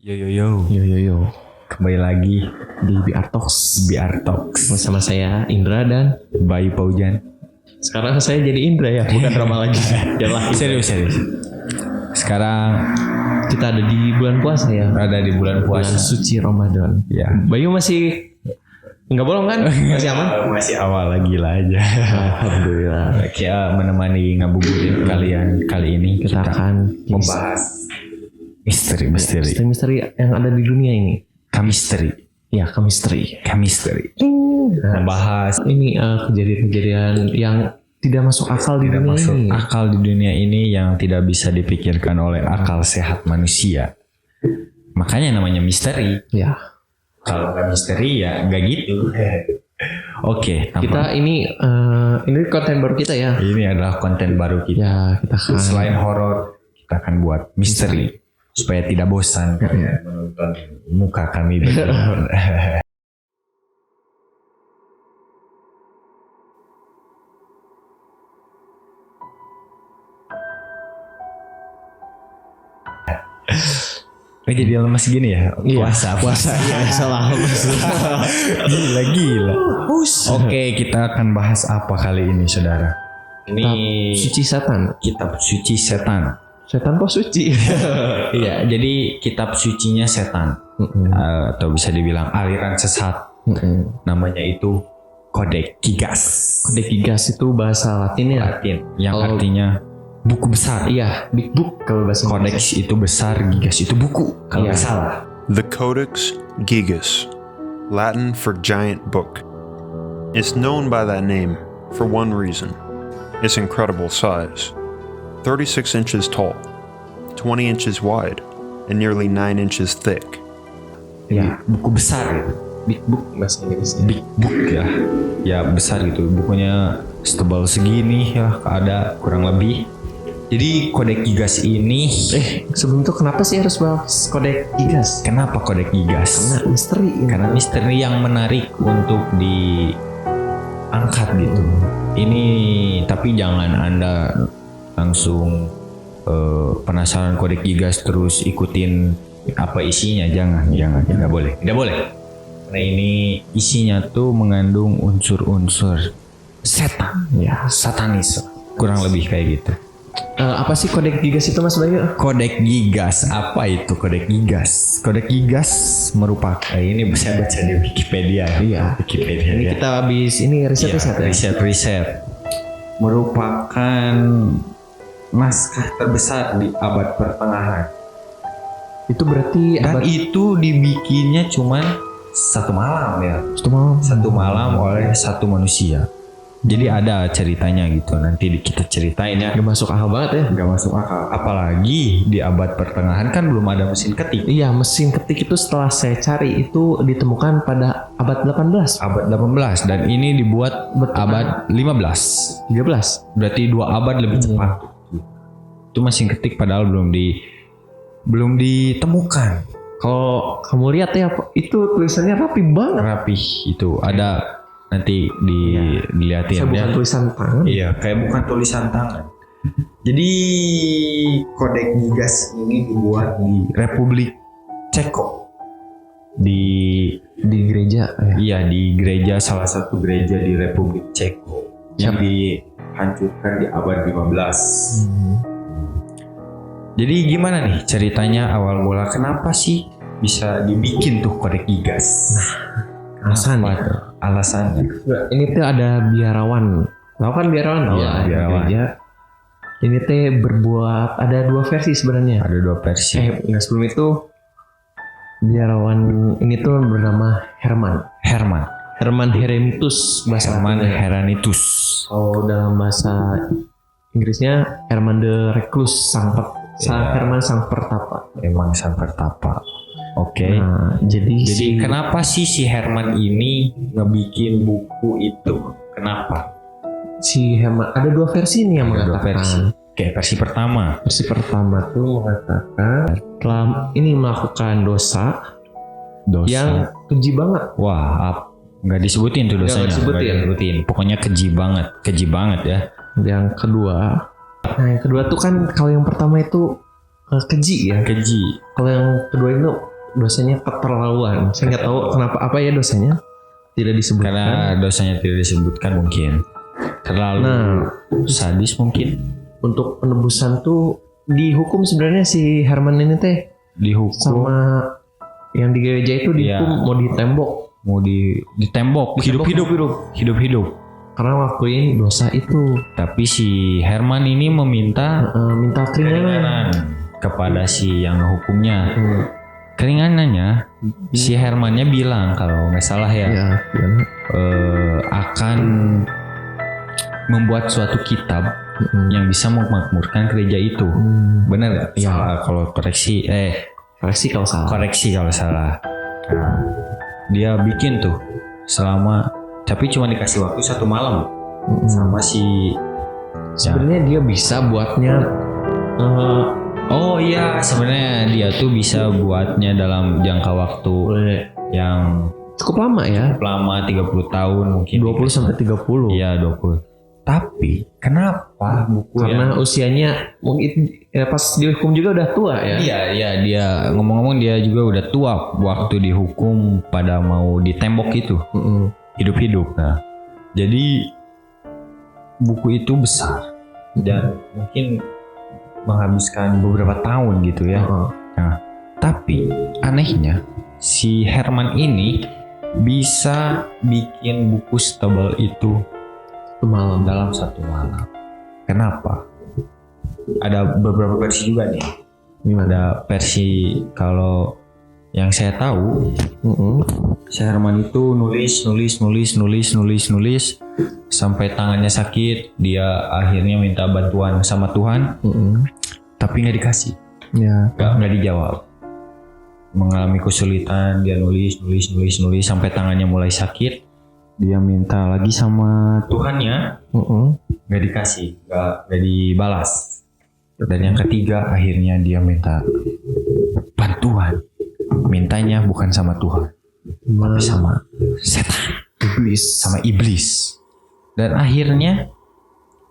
Yo yo yo, Yo. kembali lagi Di BR Talks bersama saya Indra dan Bayu Paujan. sekarang saya jadi Indra ya, bukan Rama lagi. Jangan Serius. Sekarang kita ada di bulan puasa ya. ada di bulan Bulan puasa. suci Ramadan. Ya. Bayu masih nggak bolong kan? Masih aman? Masih awal lagi lah aja. Alhamdulillah. Kita menemani ngabuburit kalian kali ini. Kita akan membahas misteri. misteri yang ada di dunia ini. Chemistry. Ya, chemistry. Membahas Ini kejadian-kejadian yang tidak masuk akal di dunia masuk ini. akal di dunia ini yang tidak bisa dipikirkan oleh akal sehat manusia. Makanya namanya misteri. Ya. Kalau nggak misteri ya nggak gitu. Oke, Kita ini konten baru kita ya. ini adalah konten baru kita. Ya, kita akan Selain horor, kita akan buat misteri supaya tidak bosan kalian menonton muka kami berdua. Oh, jadi lemas gini ya? Puasa. Ya, salah. Gila. Oke, kita akan bahas apa kali ini, saudara? Ini Suci setan. kitab suci setan. Setan kok suci? Iya, jadi kitab sucinya setan. Atau bisa dibilang aliran sesat. Namanya itu Codex Gigas. Codex Gigas itu bahasa Latin ya. Latin yang Kalau- artinya buku besar. Iya, big book kalau bahasa Codex itu besar, Gigas itu buku. Kalau Iya. nggak salah. The Codex Gigas, Latin for giant book, is known by that name for one reason: its incredible size. 36 inches tall, 20 inches wide, and nearly 9 inches thick. Ya, Buku besar gitu. big book bahasa Inggrisnya. Big book ya. Ya besar gitu. Bukunya setebal segini ya, ada kurang lebih. Jadi Codex Gigas ini Sebelum itu kenapa sih harus bahas Codex Gigas? kenapa Codex Gigas? Karena misteri. Karena misteri yang menarik untuk diangkat gitu. Ini tapi jangan Anda langsung penasaran Codex Gigas terus ikutin apa isinya, jangan, tidak boleh. Karena ini isinya tuh mengandung unsur-unsur setan, ya, satanis, kurang lebih kayak gitu. Apa sih Codex Gigas itu Mas Bayu? Codex Gigas, apa itu Codex Gigas? Codex Gigas merupakan ini bisa baca di Wikipedia. Iya. Wikipedia. Ini Ya. kita habis ini riset ya. Riset. Merupakan naskah terbesar di abad pertengahan. Itu berarti Dan abad itu dibikinnya cuman satu malam ya. Satu malam oleh satu manusia. Jadi ada ceritanya gitu. Nanti kita ceritain ya. Gak masuk akal banget ya. Gak masuk akal. Apalagi di abad pertengahan kan belum ada mesin ketik. Iya, mesin ketik itu setelah saya cari itu ditemukan pada abad 18, Abad 18 dan ini dibuat abad 15. 13. Berarti 2 abad lebih cepat. Itu mesin ketik padahal belum ditemukan. Kalau kamu lihat ya, itu tulisannya rapi banget. Rapih itu ada nanti dilihatin Saya bukan ya. tulisan tangan. Iya, kayak bukan tulisan tangan. Jadi Codex Gigas ini dibuat di Republik Ceko. Di Di gereja. Ya. Iya, di gereja, salah satu gereja di Republik Ceko yang dihancurkan di abad 15. Jadi gimana nih ceritanya awal mula kenapa sih bisa dibikin tuh Codex Gigas? Alasan Apa ya. tuh alasannya? Ini tuh ada biarawan. Tahu kan biarawan? Tahu Iya, lah, di biarawan. gereja. Ini teh berbuat ada 2 versi sebenarnya. Ada 2 versi. Nggak, sebelum itu biarawan ini tuh bernama Herman Heremitus bahasa Herman Latinnya. Heranitus. Kalau dalam bahasa Inggrisnya Herman de Reclus Herman sang pertapa. Emang sang pertapa. Oke. Nah, Jadi kenapa sih si Herman ini ngebikin buku itu? Kenapa? si Herman ada 2 versi nih yang Ada 2 mengatakan. versi. Oke, versi pertama. Versi pertama tuh mengatakan telah ini melakukan dosa Dosa. yang keji banget. Wah, nggak disebutin tuh dosanya. Nggak disebutin. Pokoknya keji banget ya. Yang kedua, nah yang kedua tuh kan kalau yang pertama itu keji ya. Keji. Kalau yang kedua itu dosanya keterlaluan. Saya nggak tahu kenapa apa ya dosanya tidak disebutkan. Karena dosanya tidak disebutkan mungkin. Terlalu sadis mungkin. Untuk penebusan tuh dihukum sebenarnya si Herman ini teh Dihukum. sama yang di gereja itu dihukum Iya. mau ditembok Mau ditembok. Hidup-hidup. karena ngelakuin dosa itu. Tapi si Herman ini meminta Minta keringanan. keringanan kepada si yang ngehukumnya. Keringanannya si Hermannya bilang kalau nggak salah ya, Ya, akan membuat suatu kitab yang bisa memakmurkan gereja itu. Benar nggak? Iya. Salah kalau koreksi. Koreksi kalau salah. Koreksi kalau salah. Nah, dia bikin tuh selama, tapi cuma dikasih waktu 1 malam sama si. Sebenarnya dia bisa buatnya Oh iya, sebenarnya dia tuh bisa buatnya dalam jangka waktu yang cukup lama ya. lama 30 tahun mungkin. 20 sampai 30. Iya 20. Tapi kenapa buku Karena usianya mungkin ya pas dihukum juga udah tua ya. Iya dia ngomong-ngomong dia juga udah tua waktu dihukum pada mau ditembok itu. Hidup-hidup. Nah, jadi buku itu besar dan mungkin menghabiskan beberapa tahun gitu ya. Nah, tapi anehnya si Herman ini bisa bikin buku setebal itu Malam. dalam 1 malam. Kenapa? Ada beberapa versi juga nih. Ada versi kalau yang saya tahu, si Herman itu nulis sampai tangannya sakit. Dia akhirnya minta bantuan sama Tuhan, tapi nggak dikasih, Ya. nggak dijawab. Mengalami kesulitan, dia nulis sampai tangannya mulai sakit. Dia minta lagi sama Tuhannya, nggak dikasih, nggak dibalas. Dan yang ketiga akhirnya dia minta bantuan. Mintanya bukan sama Tuhan, tapi sama setan, sama iblis. Dan akhirnya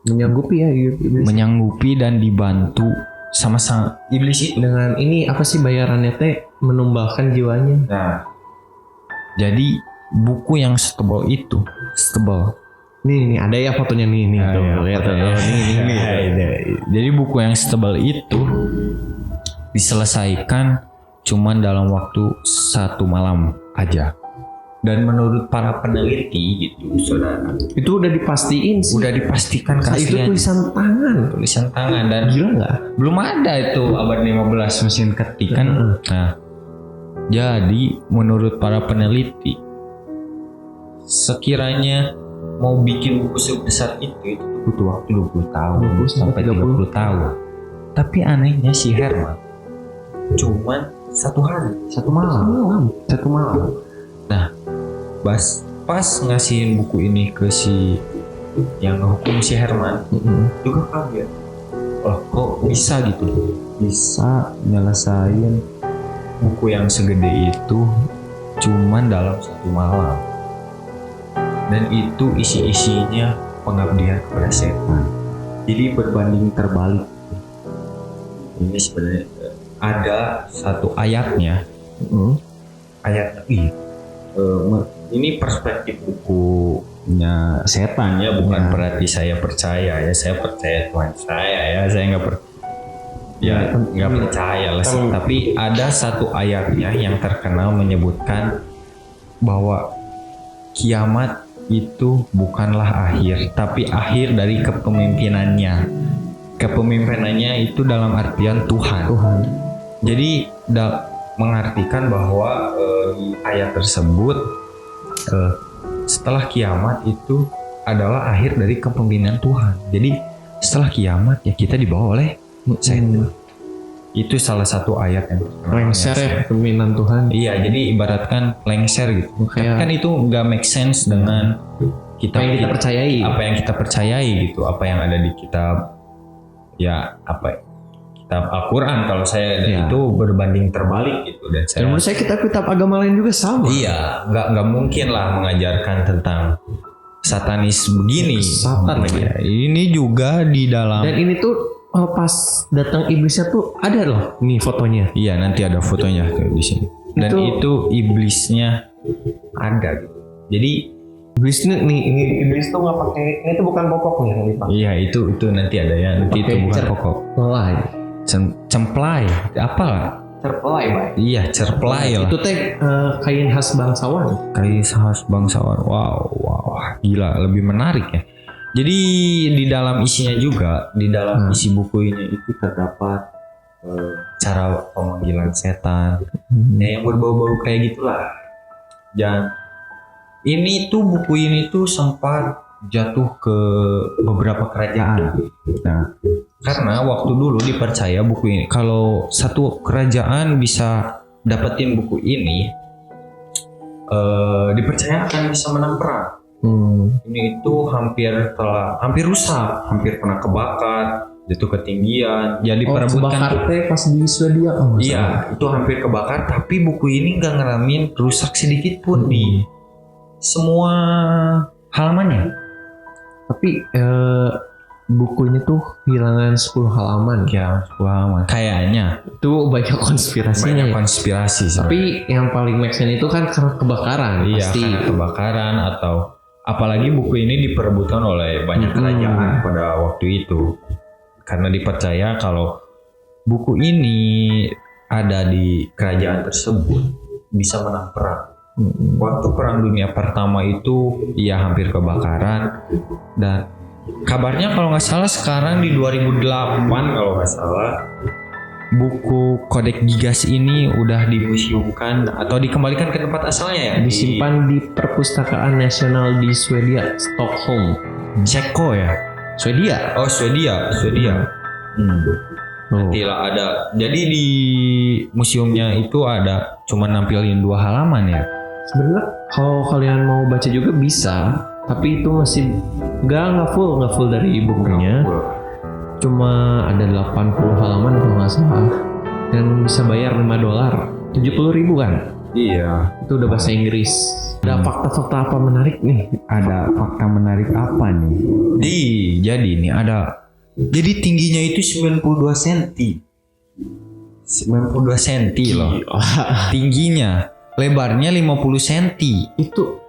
Menyanggupi ya iblis. menyanggupi dan dibantu sama sang iblis itu. Dengan ini apa sih bayarannya teh menumbalkan jiwanya. Nah, jadi buku yang setebal itu, Nih ada ya fotonya nih tuh. Lihat tuh. Jadi buku yang setebal itu diselesaikan cuman dalam waktu 1 malam aja. Dan menurut para peneliti gitu, saudara, Itu udah dipastiin sih. udah dipastikan Itu keaslian tulisan tangan. dan Gila nggak? belum ada itu abad 15 mesin ketik kan. Nah, jadi menurut para peneliti, sekiranya mau bikin buku sebesar itu butuh waktu 20 tahun 20 sampai 30 tahun. Tapi anehnya si Herman cuman 1 hari, 1 malam. Nah, pas ngasihin buku ini ke si yang ngehukum si Herman, juga kaget. Oh, kok bisa gitu? Bisa nyelesain buku yang segede itu cuman dalam 1 malam. Dan itu isi-isinya pengabdian kepada setan. Jadi berbanding terbalik. Ini sebenarnya ada satu ayatnya. Ayat ini perspektif bukunya setan ya, bukan berarti saya percaya ya. Saya percaya Tuhan saya ya. Saya nggak percaya lah. Tapi ada satu ayatnya yang terkenal menyebutkan bahwa kiamat itu bukanlah akhir, tapi akhir dari kepemimpinannya. Kepemimpinannya itu dalam artian Tuhan. Jadi mengartikan bahwa di ayat tersebut setelah kiamat itu adalah akhir dari kepemimpinan Tuhan. Jadi setelah kiamat ya kita dibawa oleh setan. Itu salah satu ayat yang Lengser ya kepemimpinan Tuhan. Iya, jadi ibaratkan lengser gitu. Kan itu nggak make sense dengan Apa yang kita percayai. Apa yang kita percayai gitu, apa yang ada di kitab, ya apa kitab Al-Quran kalau saya itu berbanding terbalik gitu. Dan saya, menurut saya kitab-kitab agama lain juga sama. iya, nggak mungkin lah mengajarkan tentang satanis begini. Satan lagi. Ya, ini juga di dalam. Dan ini tuh pas datang iblisnya tuh ada loh nih fotonya. Iya, nanti ada fotonya kayak di sini. Dan itu iblisnya ada gitu. Jadi Iblis ini iblis tuh nggak pakai, ini tuh bukan popok nih yang dipakai. iya itu nanti ada ya, nanti itu bukan pokok. Pelai. Cemplay, apa lah? Cerpelai, Bay. Iya, cerplay lah. Itu teh kain khas bangsawan. Kain khas bangsawan. Wow, gila, lebih menarik ya. Jadi di dalam isinya juga, di dalam isi buku ini itu terdapat cara pemanggilan setan, ya, yang berbau-bau kayak gitulah. Dan buku ini tuh sempat jatuh ke beberapa kerajaan. Nah, karena waktu dulu dipercaya buku ini, kalau satu kerajaan bisa dapetin buku ini, dipercaya akan bisa menang perang. Ini itu hampir rusak, hampir pernah kebakar, jatuh ketinggian, jadi perebutkan. Pas di Swedia. Iya, itu hampir kebakar, tapi buku ini nggak ngalamin rusak sedikit pun di semua halamannya. Tapi buku ini tuh kehilangan 10 halaman. Ya, 10 halaman. Kayaknya itu banyak konspirasinya. Banyak konspirasi. Tapi yang paling make sense itu kan karena kebakaran. Iya, pasti. karena kebakaran atau apalagi buku ini diperebutkan oleh banyak kerajaan pada waktu itu. Karena dipercaya kalau buku ini ada di kerajaan tersebut bisa menang perang. Waktu Perang Dunia Pertama itu ia hampir kebakaran, dan kabarnya kalau nggak salah sekarang di 2008 kalau nggak salah buku Codex Gigas ini udah dimuseumkan atau dikembalikan ke tempat asalnya ya, disimpan di Perpustakaan Nasional di Swedia, Stockholm. Ceko ya? Swedia. Oh, Swedia. Nantilah ada. Jadi di museumnya itu ada cuma nampilin 2 halaman ya. Sebenarnya kalau kalian mau baca juga bisa, tapi itu masih nggak full dari bukunya. Cuma ada 80 halaman kalau nggak salah, dan bisa bayar $5, 70.000 kan? Iya. Itu udah bahasa Inggris. Ada fakta-fakta apa menarik nih? Ada fakta menarik apa nih? Jadi nih ada. Jadi tingginya itu 92 cm. 92 cm loh. Tingginya. Lebarnya 50 cm. Itu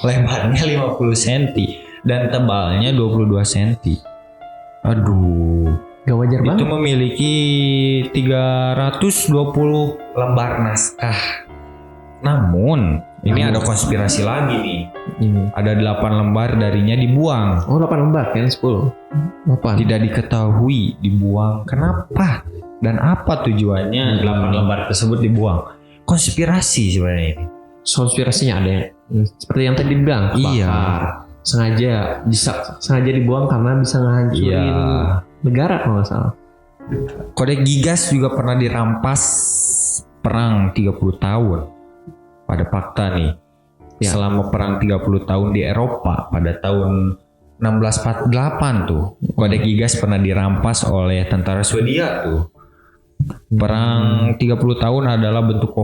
lebarnya 50 cm dan tebalnya 22 cm. Aduh, gak wajar banget. Itu memiliki 320 lembar naskah. Namun, ini ada konspirasi lagi nih. Ada 8 lembar darinya dibuang. Oh, 8 lembar kan 10. 8. Tidak diketahui dibuang kenapa dan apa tujuannya 8 lembar tersebut dibuang. Konspirasi sebenarnya ini. Konspirasinya ada seperti yang tadi bilang. Iya. Sengaja dibuang karena bisa ngehancurin negara kalau nggak salah. Codex Gigas juga pernah dirampas perang 30 tahun. Pada fakta nih. Ya. Selama perang 30 tahun di Eropa pada tahun 1648 tuh. Codex Gigas pernah dirampas oleh tentara Swedia tuh. Perang 30 tahun adalah bentuk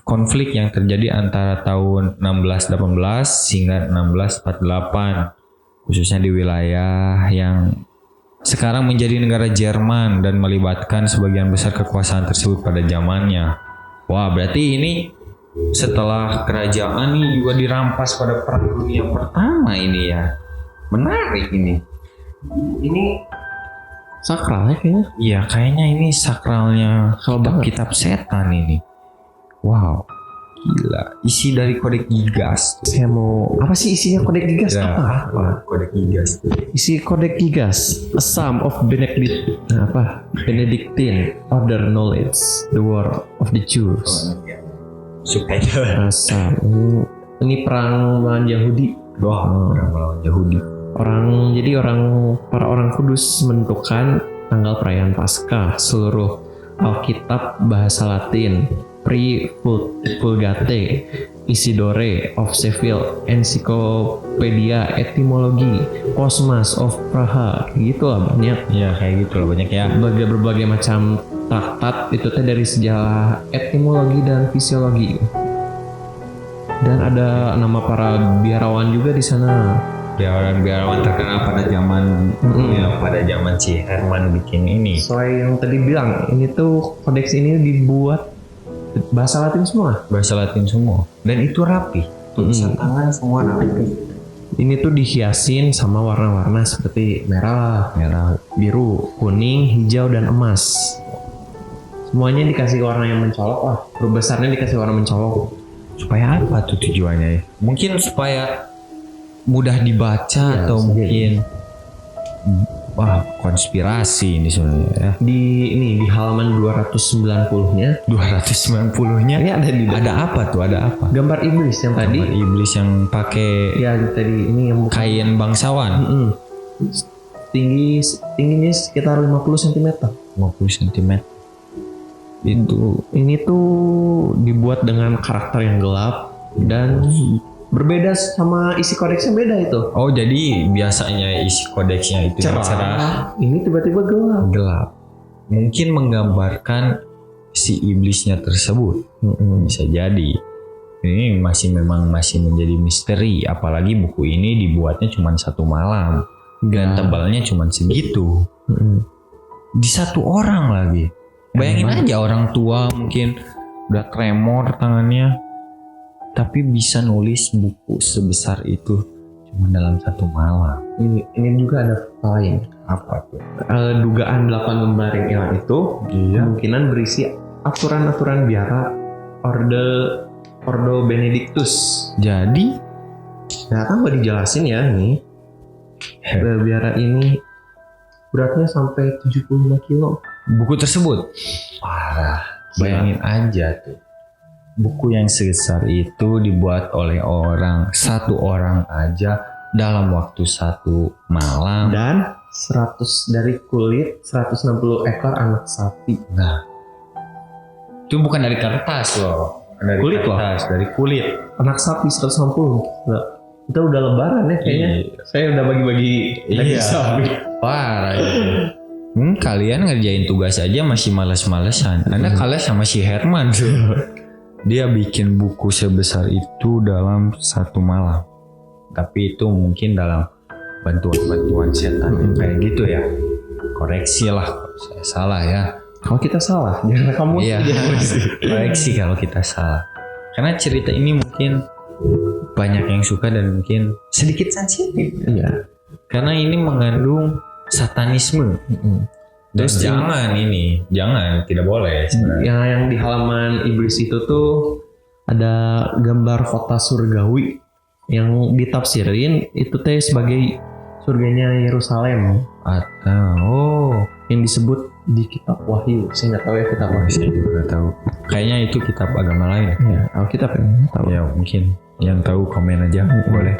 konflik yang terjadi antara tahun 1618 hingga 1648, khususnya di wilayah yang sekarang menjadi negara Jerman dan melibatkan sebagian besar kekuasaan tersebut pada zamannya. Wah, berarti ini setelah kerajaan ini juga dirampas pada Perang Dunia Pertama ini ya. Menarik ini. Ini sakral ya kayaknya. Iya, kayaknya ini sakralnya kitab setan ini. Wow, gila. Isi dari Codex Gigas. Saya mau apa sih isinya Codex Gigas? Ya, apa? Codex Gigas. Isi Codex Gigas, a sum of Benedictine order knowledge, the war of the Jews. Supaya ini perang melawan Yahudi. Perang melawan Yahudi. Para orang kudus menentukan tanggal perayaan Paskah. Seluruh Alkitab bahasa Latin, Pri Vulgate, Isidore of Seville, Encyclopedia Etymology, Cosmas of Praha, gitu lah banyak. Ya kayak gitu lah banyak ya. Berbagai macam traktat itu teh dari sejarah etimologi dan fisiologi. Dan ada nama para biarawan juga di sana. Biarawan terkenal pada zaman pada zaman si Herman bikin ini. Soalnya yang tadi bilang ini tuh kodeks ini dibuat Bahasa Latin semua. Bahasa Latin semua. Dan itu rapi. Tulisan tangan semua rapi. Ini tuh dihiasin sama warna-warna seperti merah, biru, kuning, hijau, dan emas. Semuanya dikasih warna yang mencolok lah. Huruf besarnya dikasih warna mencolok. Supaya apa tuh tujuannya ya? Mungkin supaya mudah dibaca Ya, atau bisa mungkin wah, konspirasi ini sebenarnya ya. Di halaman 290-nya 290-nya ini ada apa tuh? Ada apa? gambar iblis yang tadi. Gambar iblis yang pakai Ya tadi ini yang kain bangsawan. tingginya sekitar 50 cm. 50 cm. Itu Ini tuh dibuat dengan karakter yang gelap dan berbeda sama isi kodeksnya beda itu. oh, jadi biasanya isi kodeksnya itu yang cerah, Ini tiba-tiba gelap. gelap. Mungkin menggambarkan si iblisnya tersebut. Bisa jadi. Ini memang masih menjadi misteri, apalagi buku ini dibuatnya cuma 1 malam dan tebalnya cuma segitu. Di 1 orang lagi. Bayangin aja orang tua mungkin udah tremor tangannya, tapi bisa nulis buku sebesar itu cuma dalam 1 malam. Ini juga ada fakta lain. Apa tuh? Dugaan 8 lembar yang hilang itu kemungkinan berisi aturan-aturan biara Ordo Benedictus. Jadi Ya kan gak dijelasin ya ini. Biara ini beratnya sampai 75 kilo. buku tersebut, parah. Bayangin aja tuh. Buku yang sebesar itu dibuat oleh satu orang aja dalam waktu 1 malam. Dan 100 dari kulit 160 ekor anak sapi. Nah, itu bukan dari kertas loh. Dari Kulit loh. kertas, dari kulit. Anak sapi 160. Nah, kita udah lebaran ya kayaknya. Iya. Saya udah bagi-bagi daging Iya. sapi. Parah itu. Kalian ngerjain tugas aja masih malas-malesan. Anda kalah sama si Herman tuh. Dia bikin buku sebesar itu dalam 1 malam. Tapi itu mungkin dalam bantuan setan kayak gitu ya. Koreksi lah kalau saya salah ya. Kalau kita salah, jangan kamu Iya. Koreksi kalau kita salah. Karena cerita ini mungkin banyak yang suka dan mungkin sedikit sensitif. Iya. Karena ini mengandung satanisme. Dan Terus jangan, tidak boleh sebenarnya. Yang di halaman iblis itu tuh ada gambar kota surgawi yang ditafsirin itu teh sebagai surganya Yerusalem Atau yang disebut di kitab Wahyu. Saya nggak tahu ya kitab Wahyu. saya juga nggak tahu. Kayaknya itu kitab agama lain. Ya, Alkitab yang tahu. Ya mungkin yang tahu komen aja boleh.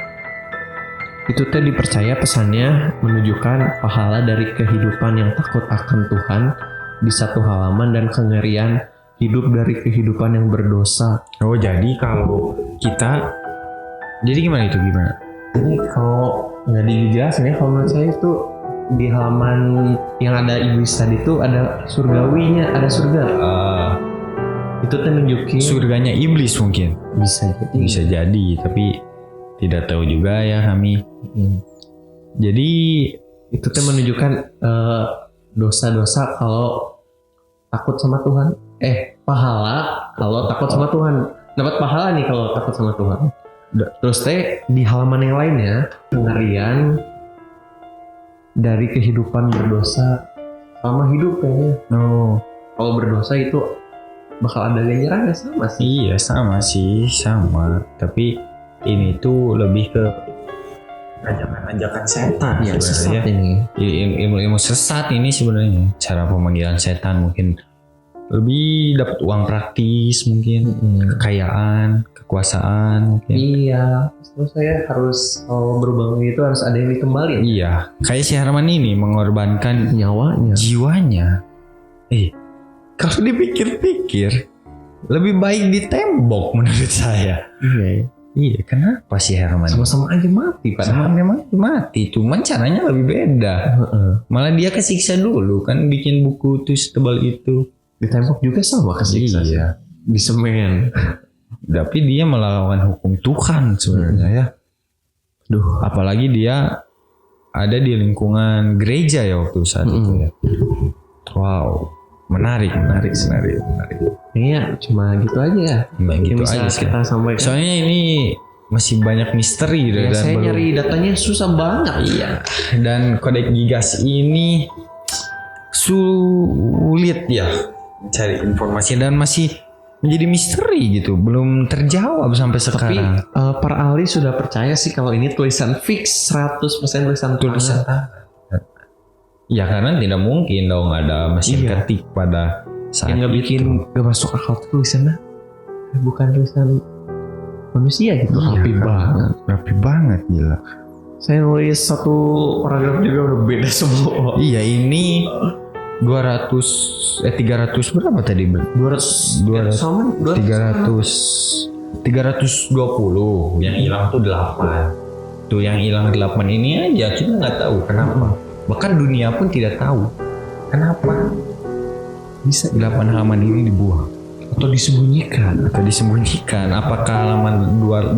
Itu teh dipercaya pesannya menunjukkan pahala dari kehidupan yang takut akan Tuhan di 1 halaman dan kengerian hidup dari kehidupan yang berdosa. Oh jadi kalau kita, jadi gimana itu gimana? Ini kalau nggak dijelasin ya, kalau menurut saya itu di halaman yang ada iblis tadi itu ada surgawinya, ada surga. Itu tuh nunjukin Surganya iblis mungkin. Bisa jadi, tapi tidak tahu juga ya kami. Jadi itu tuh menunjukkan dosa-dosa kalau takut sama Tuhan. Pahala kalau takut sama Tuhan. Dapat pahala nih kalau takut sama Tuhan. Terus teh di halaman yang lainnya pengerian dari kehidupan berdosa sama hidup kayaknya. Kalau berdosa itu bakal ada ganjarannya sama sih. iya sama. Tapi ini tuh lebih ke ajakan setan Ya, sebenarnya. sesat ini. Ilmu sesat ini sebenarnya. Cara pemanggilan setan mungkin lebih dapat uang praktis mungkin, kekayaan, kekuasaan mungkin. Iya, terus saya harus kalau berubah itu harus ada yang dikembalikan. Iya, kayak si Herman ini mengorbankan Nyawanya. jiwanya. Kalau dipikir-pikir lebih baik ditembok menurut saya. Iya, kenapa si Herman? Sama-sama aja mati Sama padahal. dia mati, cuman caranya lebih beda. Malah dia kesiksa dulu kan bikin buku tuh setebal itu. Ditembok juga sama kesiksa. Iya. Di semen. Tapi dia melawan hukum Tuhan sebenarnya ya. Apalagi dia ada di lingkungan gereja ya waktu saat itu ya. Wow. Menarik. Iya, cuma gitu aja ya. Nah, Yang gitu bisa aja sih. kita sampaikan. Soalnya ini masih banyak misteri Ya, dan saya belum- nyari datanya susah banget. Iya. Dan kodek Gigas ini sulit ya mencari informasi dan masih menjadi misteri gitu, belum terjawab sampai Tapi sekarang. para ahli sudah percaya sih kalau ini tulisan fix 100% tulisan Tulisan tangan. Ya karena tidak mungkin dong ada mesin Iya. ketik pada saat Yang nggak bikin nggak masuk akal tuh tulisannya bukan tulisan manusia gitu. Iya, Rapi kan. banget. Rapi banget gila. Saya nulis satu paragraf juga udah beda semua. Iya ini 300 berapa tadi? 200 sama 320 yang hilang tuh 8. Tuh yang hilang 8 ini aja kita nggak tahu kenapa. Bahkan dunia pun tidak tahu kenapa bisa 8 halaman ini dibuang atau disembunyikan. atau disembunyikan. Apakah halaman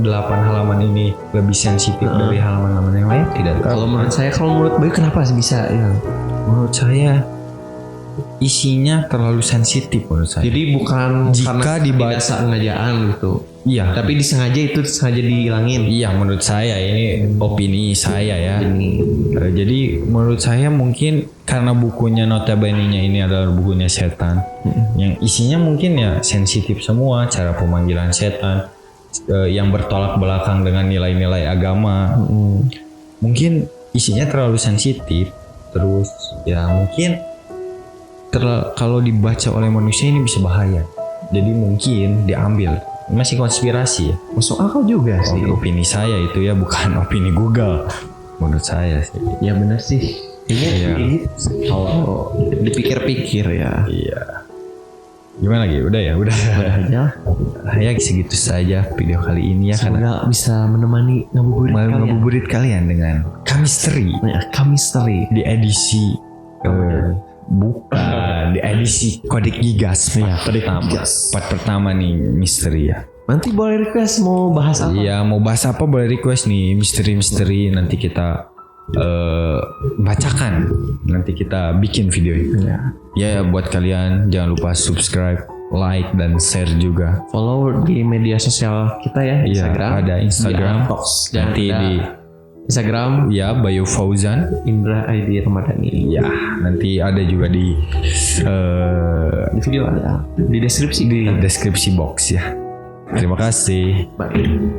8 halaman ini lebih sensitif dari halaman-halaman yang lain? Tidak tahu. Kalau menurut Bayu kenapa bisa ya? Menurut saya isinya terlalu sensitif menurut saya. Jadi bukan Jika karena dibaca- tidak sengajaan gitu. Iya, Tapi disengaja dihilangin. iya menurut saya ini opini saya ya. Ini Jadi menurut saya mungkin karena bukunya notabene-nya ini adalah bukunya setan, yang isinya mungkin ya sensitif semua, cara pemanggilan setan, yang bertolak belakang dengan nilai-nilai agama. Mungkin isinya terlalu sensitif, terus ya mungkin kalau dibaca oleh manusia ini bisa bahaya. Jadi mungkin diambil. Masih konspirasi ya. masuk akal juga sih. Opini saya itu ya, bukan opini Google. Menurut saya sih. Ya benar sih. Kayaknya Iya. kayak gitu. Kalau dipikir-pikir ya. Iya. Gimana lagi? Udah ya, udah. Aja. Ya segitu saja video kali ini ya, karena Semoga bisa menemani ngabuburit mau kalian. ngabuburit kalian dengan Kamisteri Nah, Kamisteri. di edisi bukan di edisi Kodek Gigas part pertama nih misteri ya. Nanti boleh request mau bahas apa? Iya, mau bahas apa boleh request nih, misteri-misteri nanti kita bacakan, nanti kita bikin video itu. Ya buat kalian jangan lupa subscribe, like dan share juga. Follow di media sosial kita ya, Iya, Instagram. ada Instagram. Di Unbox. Dan Nanti ada di Instagram ya Bayu Fauzan. Indra ID Ramadhani. Ya, nanti ada juga di Di video ada di deskripsi. deskripsi box ya. Terima kasih. Bye.